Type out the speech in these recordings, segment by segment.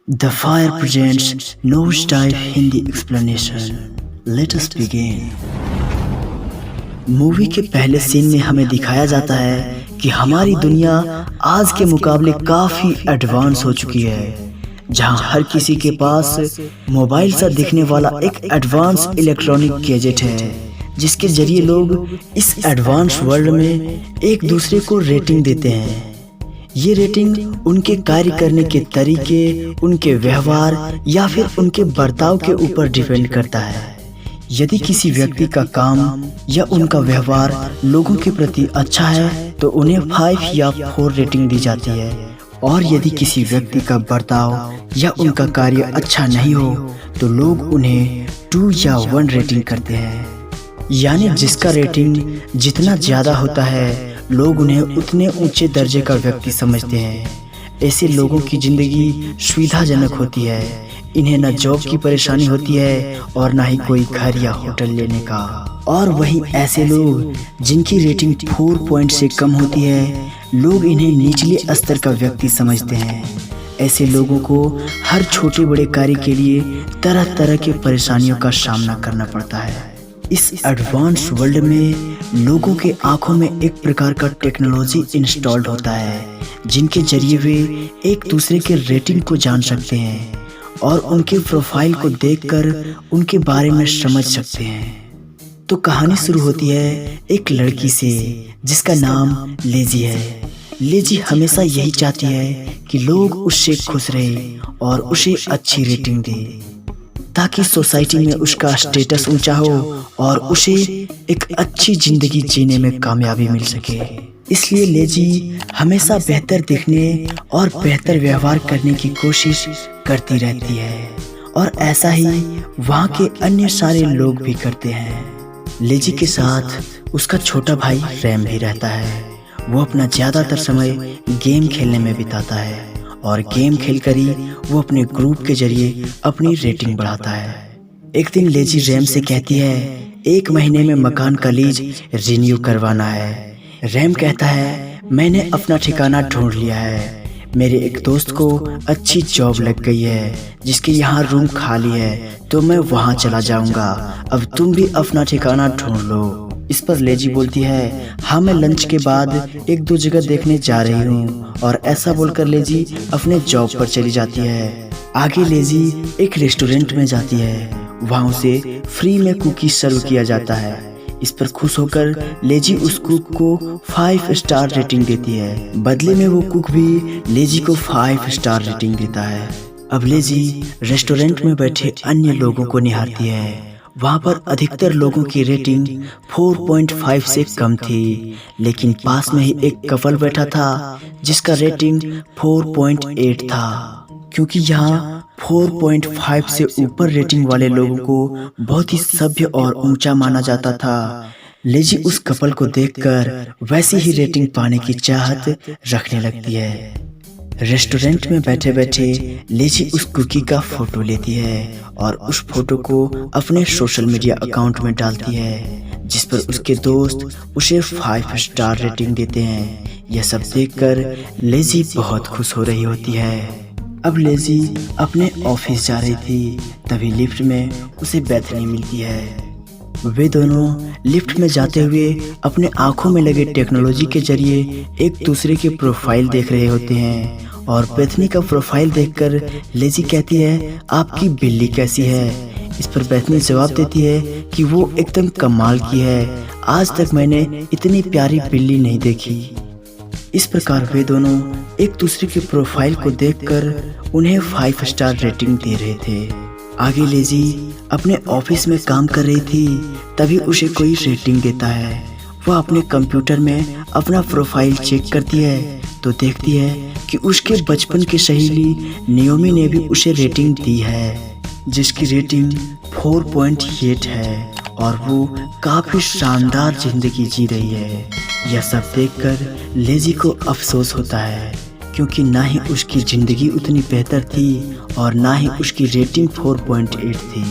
The Fire presents Nosedive Hindi explanation. Let us begin. Movie के पहले scene में हमें दिखाया जाता है कि हमारी दुनिया आज के मुकाबले काफ़ी एडवांस हो चुकी है, जहां हर किसी के पास मोबाइल सा दिखने वाला एक एडवांस इलेक्ट्रॉनिक गैजेट है, जिसके जरिए लोग इस एडवांस वर्ल्ड में एक दूसरे को रेटिंग देते हैं। ये रेटिंग उनके कार्य करने के तरीके, उनके व्यवहार या फिर उनके बर्ताव के ऊपर डिपेंड करता है। यदि किसी व्यक्ति का काम या उनका व्यवहार लोगों के प्रति अच्छा है तो उन्हें 5 या 4 रेटिंग दी जाती है, और यदि किसी व्यक्ति का बर्ताव या उनका कार्य अच्छा नहीं हो तो लोग उन्हें 2 या 1 रेटिंग करते हैं। यानी जिसका रेटिंग जितना ज़्यादा होता है, लोग उन्हें उतने ऊंचे दर्जे का व्यक्ति समझते हैं। ऐसे लोगों की ज़िंदगी सुविधाजनक होती है। इन्हें न जॉब की परेशानी होती है और ना ही कोई घर या होटल लेने का। और वहीं ऐसे लोग जिनकी रेटिंग 4 पॉइंट से कम होती है, लोग इन्हें निचले स्तर का व्यक्ति समझते हैं। ऐसे लोगों को हर छोटे बड़े कार्य के लिए तरह तरह की परेशानियों का सामना करना पड़ता है। इस एडवांस वर्ल्ड में लोगों के आंखों में एक प्रकार का टेक्नोलॉजी इंस्टॉल्ड होता है, जिनके जरिए वे एक दूसरे के रेटिंग को जान सकते हैं और उनके प्रोफाइल को देखकर उनके बारे में समझ सकते हैं। तो कहानी शुरू होती है एक लड़की से जिसका नाम लेजी है। लेजी हमेशा यही चाहती है कि लोग उससे खुश रहे और उसे अच्छी रेटिंग दे, ताकि सोसाइटी में उसका स्टेटस ऊंचा हो और उसे एक अच्छी जिंदगी जीने में कामयाबी मिल सके। इसलिए लेजी हमेशा बेहतर दिखने और बेहतर व्यवहार करने की कोशिश करती रहती है, और ऐसा ही वहाँ के अन्य सारे लोग भी करते हैं। लेजी के साथ उसका छोटा भाई रैम भी रहता है। वो अपना ज़्यादातर समय गेम खेलने में बिताता है, और गेम खेलकर ही वो अपने ग्रुप के जरिए अपनी रेटिंग बढ़ाता है। एक दिन लेजी रैम से कहती है 1 महीने में मकान का लीज रिन्यू करवाना है। रैम कहता है मैंने अपना ठिकाना ढूंढ लिया है। मेरे एक दोस्त को अच्छी जॉब लग गई है जिसके यहाँ रूम खाली है, तो मैं वहाँ चला जाऊँगा। अब तुम भी अपना ठिकाना ढूंढ लो। इस पर लेजी बोलती है हाँ, मैं लंच के बाद 1-2 जगह देखने जा रही हूँ, और ऐसा बोलकर लेजी अपने जॉब पर चली जाती है। आगे लेजी एक रेस्टोरेंट में जाती है। वहाँ उसे फ्री में कुकी सर्व किया जाता है। इस पर खुश होकर लेजी उस कुक को 5 स्टार रेटिंग देती है। बदले में वो कुक भी लेजी को 5 स्टार रेटिंग देता है। अब लेजी रेस्टोरेंट में बैठे अन्य लोगों को निहारती है। वहाँ पर अधिकतर लोगों की रेटिंग 4.5 से कम थी, लेकिन पास में ही एक कपल बैठा था जिसका रेटिंग 4.8 था। क्योंकि यहाँ 4.5 से ऊपर रेटिंग वाले लोगों को बहुत ही सभ्य और ऊंचा माना जाता था। लेजी उस कपल को देखकर वैसी ही रेटिंग पाने की चाहत रखने लगती है। रेस्टोरेंट में बैठे बैठे लेजी उस कुकी का फोटो लेती है और उस फोटो को अपने सोशल मीडिया अकाउंट में डालती है, जिस पर उसके दोस्त उसे 5 स्टार रेटिंग देते हैं। यह सब देखकर लेजी बहुत खुश हो रही होती है। अब लेजी अपने ऑफिस जा रही थी, तभी लिफ्ट में उसे बेथनी मिलती है। वे दोनों लिफ्ट में जाते हुए अपने आंखों में लगे टेक्नोलॉजी के जरिए एक दूसरे के प्रोफाइल देख रहे होते हैं, और बेथनी का प्रोफाइल देखकर लेजी कहती है आपकी बिल्ली कैसी है। इस पर बेथनी जवाब देती है कि वो एकदम कमाल की है, आज तक मैंने इतनी प्यारी बिल्ली नहीं देखी। इस प्रकार वे दोनों एक दूसरे के प्रोफाइल को देखकर उन्हें 5 स्टार रेटिंग दे रहे थे। आगे लेजी अपने ऑफिस में काम कर रही थी, तभी उसे कोई रेटिंग देता है। वह अपने कंप्यूटर में अपना प्रोफाइल चेक करती है तो देखती है कि उसके बचपन की सहेली नियोमी ने भी उसे रेटिंग दी है, जिसकी रेटिंग 4.8 है, और वो काफ़ी शानदार जिंदगी जी रही है। यह सब देखकर लेजी को अफसोस होता है, क्योंकि ना ही उसकी ज़िंदगी उतनी बेहतर थी और ना ही उसकी रेटिंग 4.8 थी।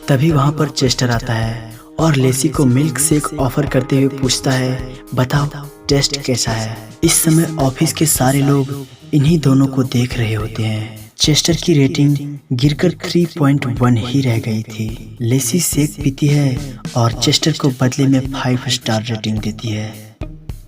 तभी वहाँ पर चेस्टर आता है और लेसी को मिल्क शेक ऑफर करते हुए पूछता है बताओ टेस्ट कैसा है। इस समय ऑफिस के सारे लोग इन्हीं दोनों को देख रहे होते हैं। चेस्टर की रेटिंग गिरकर 3.1 ही रह गई थी। लेसी शेक पीती है और चेस्टर को बदले में 5 स्टार रेटिंग देती है।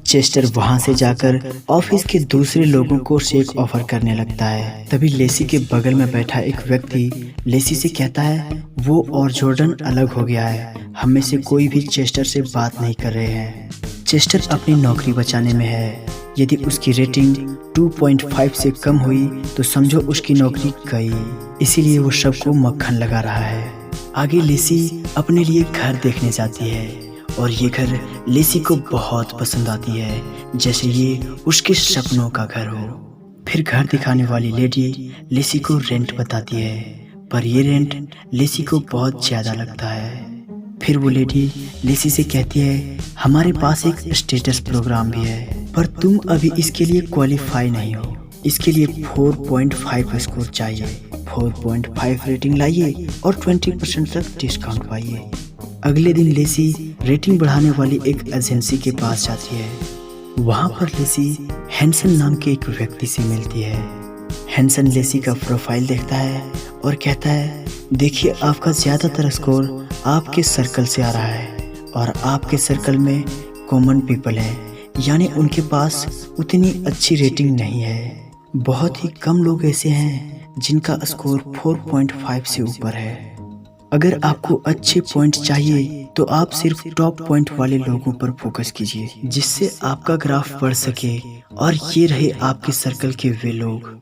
चेस्टर वहां से जाकर ऑफिस के दूसरे लोगों को शेक ऑफर करने लगता है। तभी लेसी के बगल में बैठा एक व्यक्ति लेसी से कहता है, वो और जॉर्डन अलग हो गया है, हम में से कोई भी चेस्टर से बात नहीं कर रहे हैं। चेस्टर अपनी नौकरी बचाने में है। यदि उसकी रेटिंग 2.5 से कम हुई तो समझो उसकी नौकरी गई। इसीलिए वो सबको मक्खन लगा रहा है। आगे लेसी अपने लिए घर देखने जाती है और ये घर लेसी को बहुत पसंद आती है, जैसे ये उसके सपनों का घर हो। फिर घर दिखाने वाली लेडी लेसी को रेंट बताती है, पर ये रेंट लेसी को बहुत ज़्यादा लगता है। फिर वो लेडी लेसी से कहती है, हमारे पास एक स्टेटस प्रोग्राम भी है, पर तुम अभी इसके लिए क्वालिफाई नहीं हो। इसके लिए 4.5 स्कोर चाहिए। 4.5 रेटिंग लाइए और 20% तक डिस्काउंट पाइए। अगले दिन लेसी रेटिंग बढ़ाने वाली एक एजेंसी के पास जाती है। वहाँ पर लेसी हैंसन नाम के एक व्यक्ति से मिलती है। हैंसन लेसी का प्रोफाइल देखता है और कहता है, देखिए आपका ज़्यादातर स्कोर आपके सर्कल से आ रहा है और आपके सर्कल में कॉमन पीपल है, यानी उनके पास उतनी अच्छी रेटिंग नहीं है। बहुत ही कम लोग ऐसे हैं जिनका स्कोर 4.5 से ऊपर है। अगर आपको अच्छे पॉइंट चाहिए तो आप सिर्फ टॉप पॉइंट वाले लोगों पर फोकस कीजिए, जिससे आपका ग्राफ बढ़ सके। और ये रहे आपके सर्कल के वे लोग।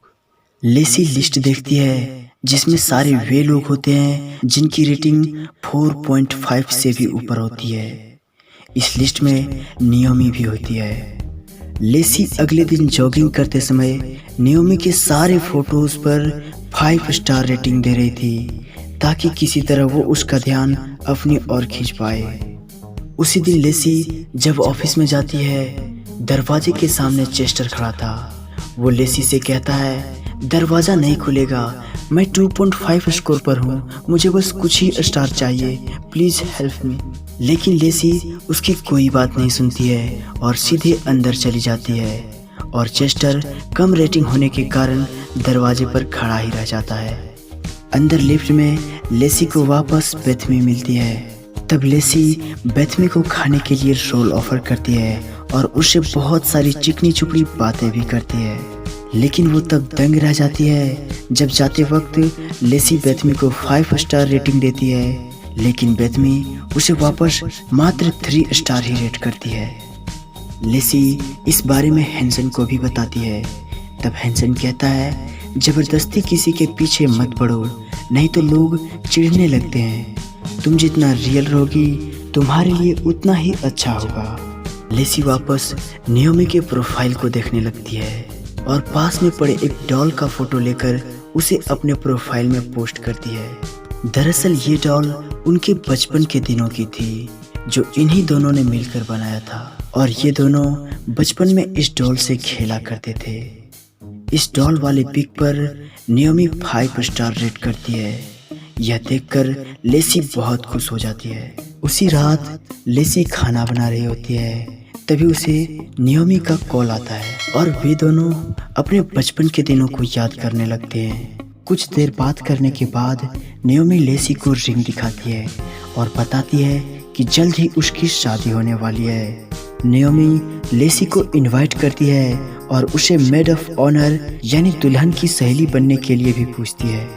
लेसी लिस्ट देखती है जिसमें सारे वे लोग होते हैं जिनकी रेटिंग 4.5 से भी ऊपर होती है। इस लिस्ट में नियोमी भी होती है। लेसी अगले दिन जॉगिंग करते समय नियोमी के सारे फोटोज पर 5 स्टार रेटिंग दे रही थी, ताकि किसी तरह वो उसका ध्यान अपनी ओर खींच पाए। उसी दिन लेसी जब ऑफिस में जाती है, दरवाजे के सामने चेस्टर खड़ा था। वो लेसी से कहता है, दरवाज़ा नहीं खुलेगा, मैं 2.5 स्कोर पर हूँ, मुझे बस कुछ ही स्टार चाहिए, प्लीज़ हेल्प मी। लेकिन लेसी उसकी कोई बात नहीं सुनती है और सीधे अंदर चली जाती है और चेस्टर कम रेटिंग होने के कारण दरवाजे पर खड़ा ही रह जाता है। अंदर लिफ्ट में लेसी को वापस बेथमी मिलती है। तब लेसी बेथमी को खाने के लिए रोल ऑफर करती है और उससे बहुत सारी चिकनी चुपड़ी बातें भी करती है। लेकिन वो तब दंग रह जाती है जब जाते वक्त लेसी बेथमी को 5 स्टार रेटिंग देती है, लेकिन बेथमी उसे वापस मात्र 3 स्टार ही रेट करती है। लेसी इस बारे में हैंसन को भी बताती है। तब हैंसन कहता है, जबरदस्ती किसी के पीछे मत पड़ो, नहीं तो लोग चिढ़ने लगते हैं। तुम जितना रियल रहोगी तुम्हारे लिए उतना ही अच्छा होगा। लेसी वापस नियोमी के प्रोफाइल को देखने लगती है और पास में पड़े एक डॉल का फोटो लेकर उसे अपने प्रोफाइल में पोस्ट करती है। दरअसल ये डॉल उनके बचपन के दिनों की थी, जो इन्हीं दोनों ने मिलकर बनाया था और ये दोनों बचपन में इस डॉल से खेला करते थे। इस डॉल वाले पिक पर नियोमी 5 स्टार रेट करती है। यह देखकर लेसी बहुत खुश हो जाती है। उसी रात लेसी खाना बना रही होती है, तभी उसे नियोमी का कॉल आता है और वे दोनों अपने बचपन के दिनों को याद करने लगते हैं। कुछ देर बात करने के बाद नियोमी लेसी को रिंग दिखाती है और बताती है कि जल्द ही उसकी शादी होने वाली है। नियोमी लेसी को इनवाइट करती है और उसे मेड ऑफ ऑनर यानी दुल्हन की सहेली बनने के लिए भी पूछती है।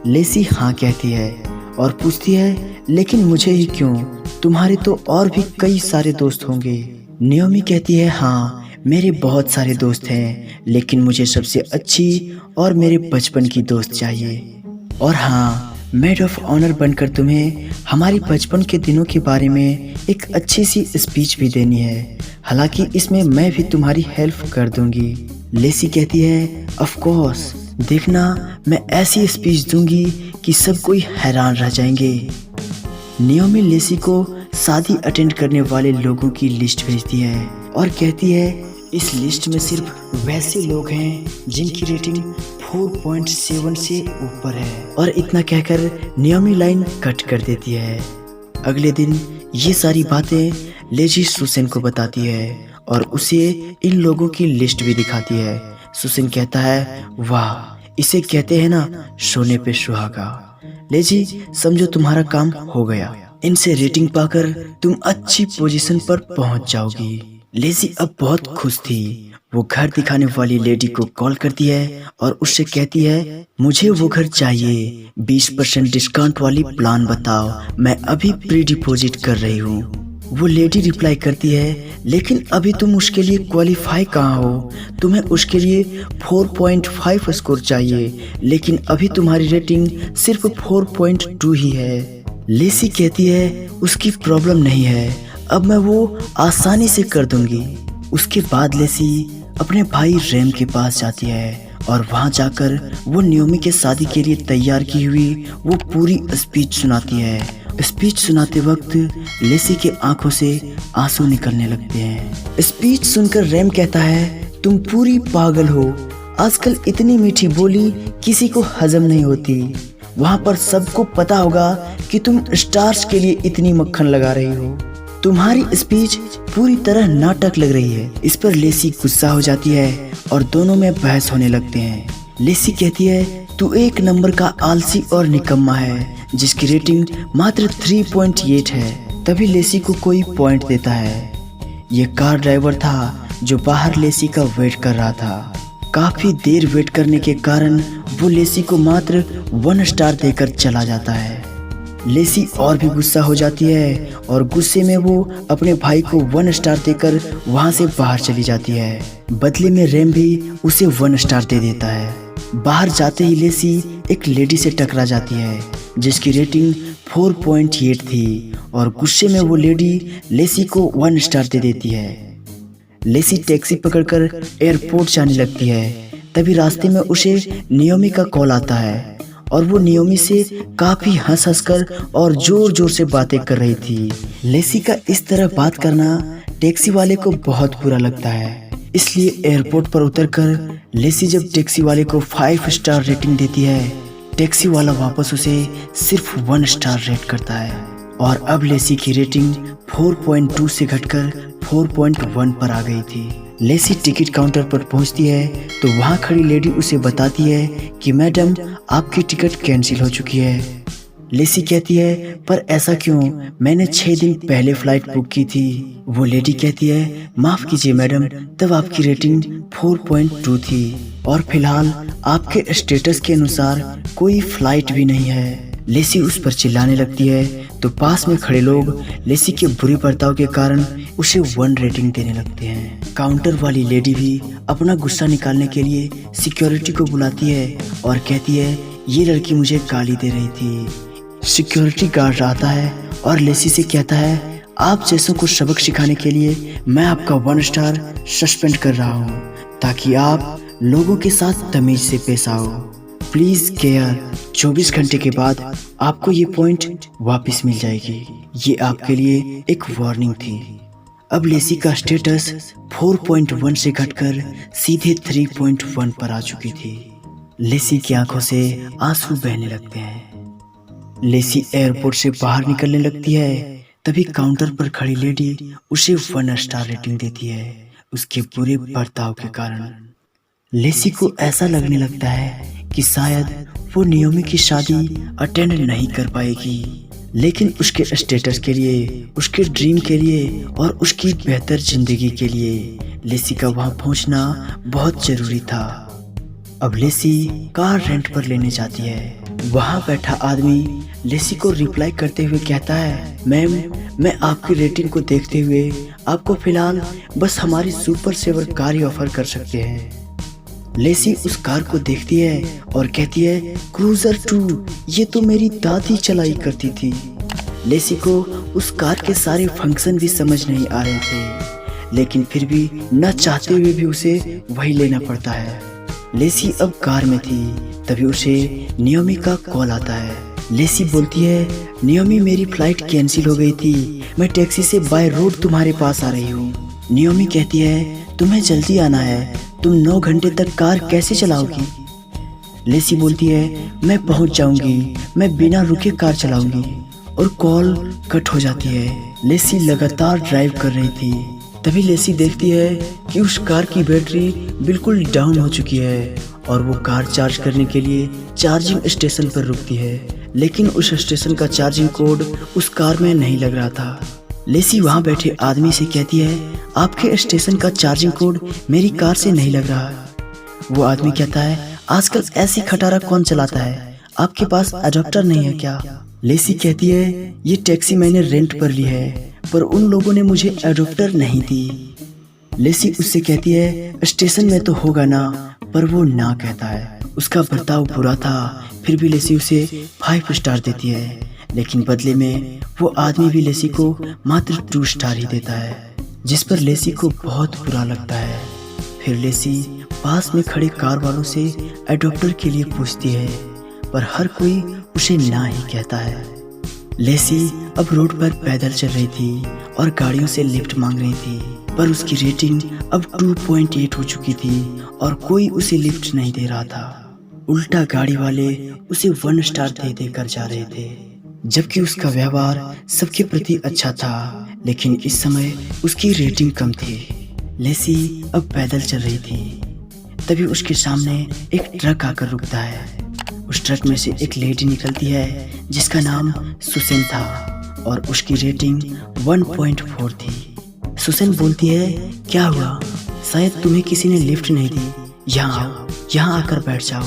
लेसी हाँ कहती है और पूछती है, लेकिन मुझे ही क्यों, तुम्हारे तो और भी कई सारे दोस्त होंगे। नियोमी कहती है, हाँ मेरे बहुत सारे दोस्त हैं, लेकिन मुझे सबसे अच्छी और मेरे बचपन की दोस्त चाहिए। और हाँ, मेड ऑफ ऑनर बनकर तुम्हें हमारी बचपन के दिनों के बारे में एक अच्छी सी स्पीच भी देनी है, हालांकि इसमें मैं भी तुम्हारी हेल्प कर दूंगी। लेसी कहती है, ऑफ कोर्स, देखना मैं ऐसी स्पीच दूंगी कि सब कोई हैरान रह जाएंगे। नियोमी लेसी को शादी अटेंड करने वाले लोगों की लिस्ट भेजती है और कहती है, इस लिस्ट में सिर्फ वैसे लोग हैं जिनकी रेटिंग 4.7 से ऊपर है। और इतना कहकर नियोमी लाइन कट कर देती है। अगले दिन ये सारी बातें लेजी सुसेन को बताती है और उसे इन लोगों की लिस्ट भी दिखाती है। सुसेन कहता है, वाह, इसे कहते हैं ना, सोने पे सुहागा। ले जी, समझो तुम्हारा काम हो गया। इनसे रेटिंग पाकर तुम अच्छी पोजीशन पर पहुंच जाओगी। लेजी अब बहुत खुश थी। वो घर दिखाने वाली लेडी को कॉल करती है और उससे कहती है, मुझे वो घर चाहिए, 20% डिस्काउंट वाली प्लान बताओ, मैं अभी प्री डिपॉजिट कर रही हूँ। वो लेडी रिप्लाई करती है, लेकिन अभी तुम उसके लिए क्वालिफाई कहाँ हो, तुम्हें उसके लिए 4.5 स्कोर चाहिए, लेकिन अभी तुम्हारी रेटिंग सिर्फ 4.2 ही है। लेसी कहती है, उसकी प्रॉब्लम नहीं है, अब मैं वो आसानी से कर दूंगी। उसके बाद लेसी अपने भाई रैम के पास जाती है और वहां जाकर वो नियोमी के शादी के लिए तैयार की हुई वो पूरी स्पीच सुनाती है। स्पीच सुनाते वक्त लेसी के आंखों से आंसू निकलने लगते हैं। स्पीच सुनकर रैम कहता है, तुम पूरी पागल हो, आजकल इतनी मीठी बोली किसी को हजम नहीं होती। वहां पर सबको पता होगा कि तुम स्टार्स के लिए इतनी मक्खन लगा रही हो। तुम्हारी स्पीच पूरी तरह नाटक लग रही है। इस पर लेसी गुस्सा हो जाती है और दोनों में बहस होने लगते हैं। लेसी कहती है, तू एक नंबर का आलसी और निकम्मा है जिसकी रेटिंग मात्र 3.8 है। तभी लेसी को कोई पॉइंट देता है। ये कार ड्राइवर था जो बाहर लेसी का वेट कर रहा था। काफी देर वेट करने के कारण वो लेसी को मात्र 1 स्टार देकर चला जाता है। लेसी और भी गुस्सा हो जाती है और गुस्से में वो अपने भाई को 1 स्टार देकर वहां से बाहर चली जाती है। बदले में रैम भी उसे 1 स्टार दे देता है। बाहर जाते ही लेसी एक लेडी से टकरा जाती है जिसकी रेटिंग 4.8 थी और गुस्से में वो लेडी लेसी को 1 स्टार दे देती है। लेसी टैक्सी पकड़कर एयरपोर्ट जाने लगती है। तभी रास्ते में उसे नियोमी का कॉल आता है और वो नियोमी से काफी हंस कर और जोर जोर से बातें कर रही थी। लेसी का इस तरह बात करना टैक्सी वाले को बहुत बुरा लगता है, इसलिए एयरपोर्ट पर उतरकर लेसी जब टैक्सी वाले को 5 स्टार रेटिंग देती है, टैक्सी वाला वापस उसे सिर्फ 1 स्टार रेट करता है और अब लेसी की रेटिंग 4.2 से घटकर 4.1 पर आ गई थी। लेसी टिकट काउंटर पर पहुंचती है तो वहां खड़ी लेडी उसे बताती है कि मैडम, आपकी टिकट कैंसिल हो चुकी है। लेसी कहती है, पर ऐसा क्यों, मैंने 6 दिन पहले फ्लाइट बुक की थी। वो लेडी कहती है, माफ कीजिए मैडम, तब आपकी रेटिंग 4.2 थी और फिलहाल आपके स्टेटस के अनुसार कोई फ्लाइट भी नहीं है। लेसी उस पर चिल्लाने लगती है तो पास में खड़े लोग लेसी के बुरे बर्ताव के कारण उसे 1 रेटिंग देने लगते हैं। काउंटर वाली लेडी भी अपना गुस्सा निकालने के लिए सिक्योरिटी को बुलाती है और कहती है, ये लड़की मुझे गाली दे रही थी। सिक्योरिटी गार्ड आता है और लेसी से कहता है, आप जैसों को सबक सिखाने के लिए मैं आपका 1 स्टार सस्पेंड कर रहा हूँ ताकि आप लोगों के साथ तमीज से पेश आओ। प्लीज केयर, 24 घंटे के बाद आपको ये पॉइंट वापस मिल जाएगी। ये आपके लिए एक वार्निंग थी। अब लेसी का स्टेटस 4.1 से घटकर सीधे 3.1 पर आ चुकी थी। लेसी की आंखों से आंसू बहने लगते हैं। लेसी एयरपोर्ट से बाहर निकलने लगती है। तभी काउंटर पर खड़ी लेडी उसे 1 स्टार रेटिंग देती है उसके बुरे बर्ताव के कारण। लेसी को ऐसा लगने लगता है कि शायद वो नियोमी की शादी अटेंड नहीं कर पाएगी, लेकिन उसके स्टेटस के लिए, उसके ड्रीम के लिए और उसकी बेहतर जिंदगी के लिए लेसी का वहां पहुंचना बहुत जरूरी था। अब लेसी कार रेंट पर लेने जाती है। वहां बैठा आदमी लेसी को रिप्लाई करते हुए कहता है, मैम, मैं आपकी रेटिंग को देखते हुए आपको फिलहाल बस हमारी सुपर सेवर कार ही ऑफर कर सकते हैं। लेसी उस कार को देखती है और कहती है, क्रूजर 2, ये तो मेरी दादी चलाई करती थी। लेसी को उस कार के सारे फंक्शन भी समझ नहीं आ रहे थे, लेकिन फिर भी न चाहते हुए भी उसे वही लेना पड़ता है। लेसी अब कार में थी, तभी उसे नियोमी का कॉल आता है। लेसी बोलती है, नियोमी, मेरी फ्लाइट कैंसिल हो गई थी, मैं टैक्सी से बाय रोड तुम्हारे पास आ रही हूँ। नियोमी कहती है, तुम्हें जल्दी आना है, तुम 9 घंटे तक कार कैसे चलाओगी? लेसी बोलती है, मैं पहुंच जाऊंगी, मैं बिना रुके कार चलाऊंगी। और कॉल कट हो जाती है। लेसी लगातार ड्राइव कर रही थी तभी लेसी देखती है कि उस कार की बैटरी बिल्कुल डाउन हो चुकी है और वो कार चार्ज करने के लिए चार्जिंग स्टेशन पर रुकती है, लेकिन उस स्टेशन का चार्जिंग कोड उस कार में नहीं लग रहा था। लेसी वहाँ बैठे आदमी से कहती है, आपके स्टेशन का चार्जिंग कोड मेरी कार से नहीं लग रहा। वो आदमी कहता है, आजकल ऐसी खटारा कौन चलाता है, आपके पास अडॉप्टर नहीं है क्या? लेसी कहती है, ये टैक्सी मैंने रेंट पर ली है, पर उन लोगों ने मुझे अडॉप्टर नहीं दी। लेसी उससे कहती है, स्टेशन में तो होगा ना, पर वो ना कहता है। उसका बर्ताव बुरा था, फिर भी लेसी उसे 5 स्टार देती है, लेकिन बदले में वो आदमी भी लेसी को मात्र 2 स्टार ही देता है, जिस पर लेसी को बहुत बुरा लगता है। फिर लेसी पास में खड़े कार वालों से अडॉप्टर के लिए पूछती है, पर हर कोई उसे ना ही कहता है। लेसी अब रोड पर पैदल चल रही थी और गाड़ियों से लिफ्ट मांग रही थी, पर उसकी रेटिंग अब 2.8 हो चुकी थी और कोई उसे लिफ्ट नहीं दे रहा था। उल्टा गाड़ी वाले उसे 1 स्टार दे देकर जा रहे थे, जबकि उसका व्यवहार सबके प्रति अच्छा था, लेकिन इस समय उसकी रेटिंग कम थी। लेसी अब पैदल चल रही थी, तभी उसके सामने एक ट्रक आकर रुकता है। उस ट्रक में से एक लेडी निकलती है जिसका नाम सुसेन था और उसकी रेटिंग 1.4 थी। सुसेन बोलती है, क्या हुआ, शायद तुम्हें किसी ने लिफ्ट नहीं दी, यहाँ आकर बैठ जाओ,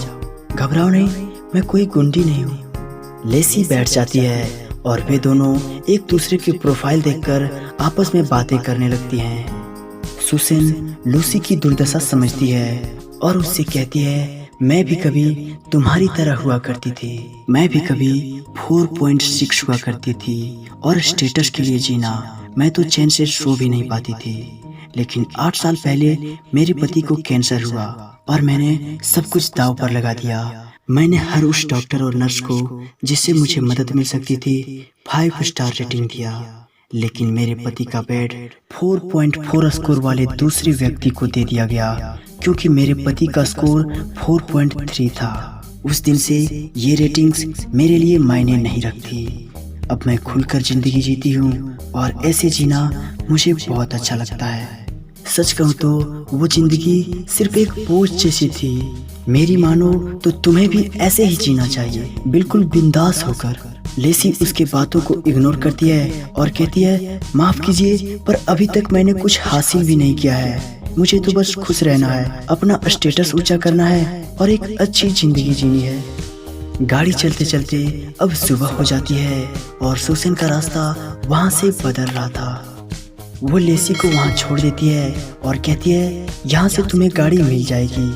घबराओ नहीं, मैं कोई गुंडी नहीं हूँ। लेसी बैठ जाती है और वे दोनों एक दूसरे की प्रोफाइल देखकर आपस में बातें करने लगती हैं। सुसेन लूसी की दुर्दशा समझती है और उससे कहती है, मैं भी कभी तुम्हारी तरह हुआ करती थी, मैं भी कभी 4.6 हुआ करती थी और स्टेटस के लिए जीना, मैं तो चैन से सो भी नहीं पाती थी, लेकिन 8 साल पहले मेरे पति को कैंसर हुआ और मैंने सब कुछ दांव पर लगा दिया। मैंने हर उस डॉक्टर और नर्स को जिससे मुझे मदद मिल सकती थी 5 स्टार रेटिंग दिया, लेकिन मेरे पति का बेड 4.4 स्कोर वाले दूसरे व्यक्ति को दे दिया गया, क्योंकि मेरे पति का स्कोर 4.3 था। उस दिन से ये रेटिंग्स मेरे लिए मायने नहीं रखती। अब मैं खुलकर जिंदगी जीती हूँ और ऐसे जीना मुझे बहुत अच्छा लगता है। सच कहूँ तो वो जिंदगी सिर्फ एक बोझ जैसी थी। मेरी मानो तो तुम्हें भी ऐसे ही जीना चाहिए, बिल्कुल बिंदास होकर। लेसी उसके बातों को इग्नोर करती है और कहती है, माफ कीजिए, पर अभी तक मैंने कुछ हासिल भी नहीं किया है। मुझे तो बस खुश रहना है, अपना स्टेटस ऊंचा करना है और एक अच्छी जिंदगी जीनी है। गाड़ी चलते चलते अब सुबह हो जाती है और सुसेन का रास्ता वहाँ से बदल रहा था। वो लेसी को वहाँ छोड़ देती है और कहती है, यहाँ से तुम्हें गाड़ी मिल जाएगी,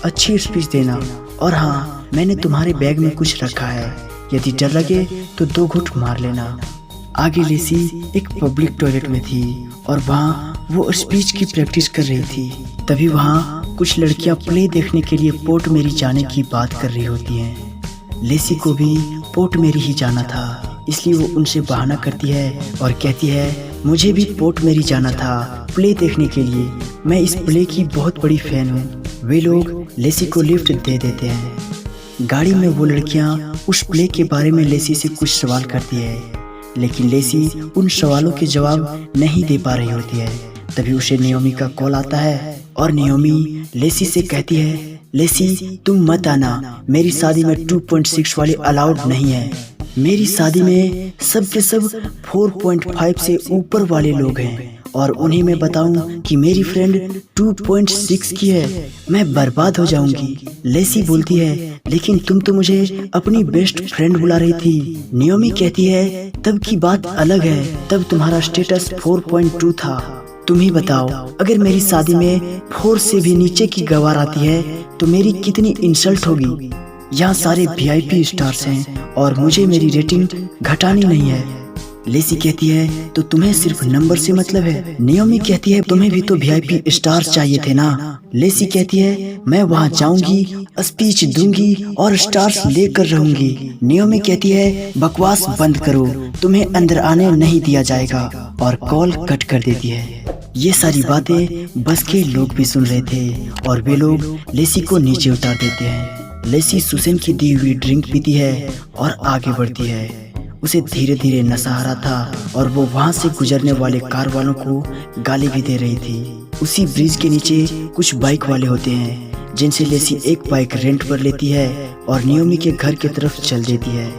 अच्छी स्पीच देना, और हाँ, मैंने तुम्हारे बैग में कुछ रखा है, यदि डर लगे तो 2 घूंट मार लेना। आगे लेसी एक पब्लिक टॉयलेट में थी और वहाँ वो स्पीच की प्रैक्टिस कर रही थी। तभी वहाँ कुछ लड़कियाँ प्ले देखने के लिए पोर्ट मेरी जाने की बात कर रही होती हैं। लेसी को भी पोर्ट मेरी ही जाना था, इसलिए वो उनसे बहाना करती है और कहती है, मुझे भी पोर्ट मेरी जाना था प्ले देखने के लिए, मैं इस प्ले की बहुत बड़ी फैन हूँ। वे लोग लेसी को लिफ्ट दे देते हैं। गाड़ी में वो लड़कियाँ उस प्ले के बारे में लेसी से कुछ सवाल करती है, लेकिन लेसी उन सवालों के जवाब नहीं दे पा रही होती है। तभी उसे नियोमी का कॉल आता है और नियोमी लेसी से कहती है, लेसी तुम मत आना, मेरी शादी में 2.6 वाले अलाउड नहीं है। मेरी शादी में सब के सब 4.5 से ऊपर वाले लोग हैं और उन्हें मैं बताऊं कि मेरी फ्रेंड 2.6 की है, मैं बर्बाद हो जाऊंगी। लेसी बोलती है, लेकिन तुम तो मुझे अपनी बेस्ट फ्रेंड बुला रही थी। नियोमी कहती है, तब की बात अलग है, तब तुम्हारा स्टेटस 4.2 था। तुम ही बताओ, अगर मेरी शादी में 4 से भी नीचे की गवार आती है तो मेरी कितनी इंसल्ट होगी। यहाँ सारे VIP स्टार्स हैं और मुझे मेरी रेटिंग घटानी नहीं है। लेसी कहती है, तो तुम्हें सिर्फ नंबर से मतलब है। नियोमी कहती है, तुम्हें भी तो VIP स्टार्स चाहिए थे ना। लेसी कहती है, मैं वहाँ जाऊंगी, स्पीच दूंगी और स्टार्स लेकर रहूंगी। नियोमी कहती है, बकवास बंद करो, तुम्हें अंदर आने नहीं दिया जाएगा, और कॉल कट कर देती है। ये सारी बातें बस के लोग भी सुन रहे थे और वे लोग लेसी को नीचे उतार देते हैं। लेसी सुसेन की दी हुई ड्रिंक पीती है और आगे बढ़ती है। उसे धीरे धीरे नशा आ रहा था और वो वहाँ से गुजरने वाले कार वालों को गाली भी दे रही थी। उसी ब्रिज के नीचे कुछ बाइक वाले होते हैं जिनसे लेसी एक बाइक रेंट पर लेती है और नियोमी के घर की तरफ चल देती है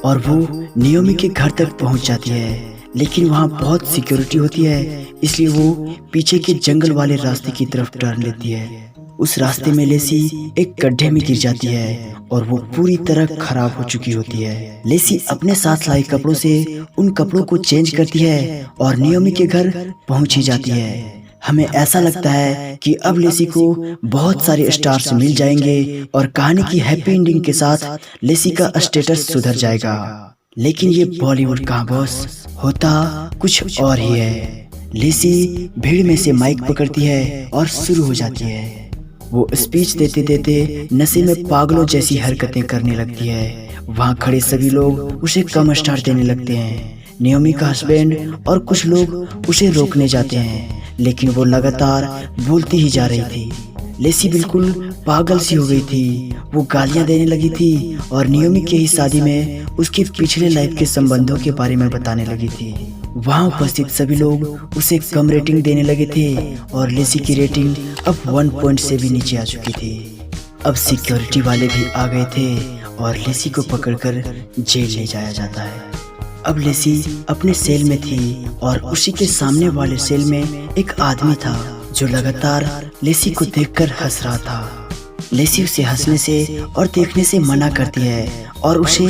और वो नियोमी के घर तक पहुंच जाती है। लेकिन वहाँ बहुत सिक्योरिटी होती है, इसलिए वो पीछे के जंगल वाले रास्ते की तरफ टर्न लेती है। उस रास्ते में लेसी एक गड्ढे में गिर जाती है और वो पूरी तरह खराब हो चुकी होती है। लेसी अपने साथ लाई कपड़ों से उन कपड़ों को चेंज करती है और नियोमी के घर पहुंच ही जाती है। हमें ऐसा लगता है कि अब लेसी को बहुत सारे स्टार्स मिल जाएंगे और कहानी की हैप्पी एंडिंग के साथ लेसी का स्टेटस सुधर जाएगा। लेकिन ये बॉलीवुड का बॉस होता कुछ और ही है। लेसी भीड़ में से माइक पकड़ती है और शुरू हो जाती है। वो स्पीच देते देते नशे में पागलों जैसी हरकतें करने लगती है। वहाँ खड़े सभी लोग उसे कम स्टार देने लगते हैं। नियोमी का हस्बैंड और कुछ लोग उसे रोकने जाते हैं, लेकिन वो लगातार बोलती ही जा रही थी। लेसी बिल्कुल पागल सी हो गई थी। वो गालियां देने लगी थी और नियोमी की ही शादी में उसके पिछले लाइफ के संबंधों के बारे में बताने लगी थी। वहाँ उपस्थित सभी लोग उसे कम रेटिंग देने लगे थे और लेसी की रेटिंग अब 1 पॉइंट से भी नीचे आ चुकी थी। अब सिक्योरिटी वाले भी आ गए थे और लेसी को पकड़कर जेल ले जाया जाता है। अब लेसी अपने सेल में थी और उसी के सामने वाले सेल में एक आदमी था जो लगातार लेसी को देखकर हंस रहा था। लेसी उसे हंसने से और देखने से मना करती है और उसे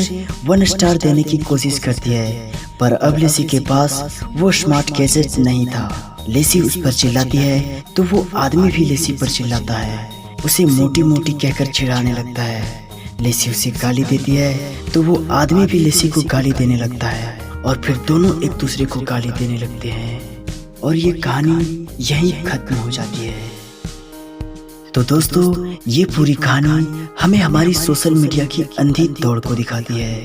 1 स्टार देने की कोशिश करती है, पर अब लेसी के पास वो स्मार्ट गैजेट नहीं था। लेसी उस पर चिल्लाती है तो वो आदमी भी लेसी पर चिल्लाता है, उसे मोटी मोटी कहकर चिढ़ाने लगता है। लेसी उसे गाली देती है तो वो आदमी भी लेसी को गाली देने लगता है और फिर दोनों एक दूसरे को गाली देने लगते हैं और ये कहानी यहीं खत्म हो जाती है। तो दोस्तों, ये पूरी कहानी हमें हमारी सोशल मीडिया की अंधी दौड़ को दिखाती है।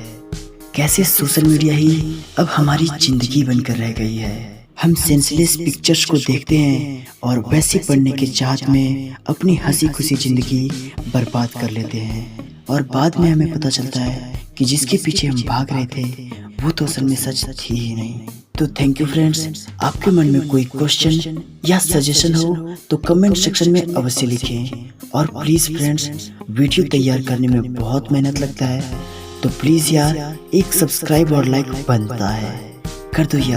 कैसे सोशल मीडिया ही अब हमारी जिंदगी बनकर रह गई है। हम सेंसलेस पिक्चर्स को देखते हैं और वैसे पढ़ने के चाहत में अपनी हंसी खुशी जिंदगी बर्बाद कर लेते हैं और बाद में हमें पता चलता है कि जिसके पीछे हम भाग रहे थे वो तो असल में सच थी ही नहीं। तो थैंक यू फ्रेंड्स। आपके मन में कोई क्वेश्चन या सजेशन हो तो कमेंट सेक्शन में अवश्य लिखें और प्लीज फ्रेंड्स, वीडियो तैयार करने में बहुत मेहनत लगता है, तो प्लीज यार एक सब्सक्राइब और लाइक बनता है, कर दो यार।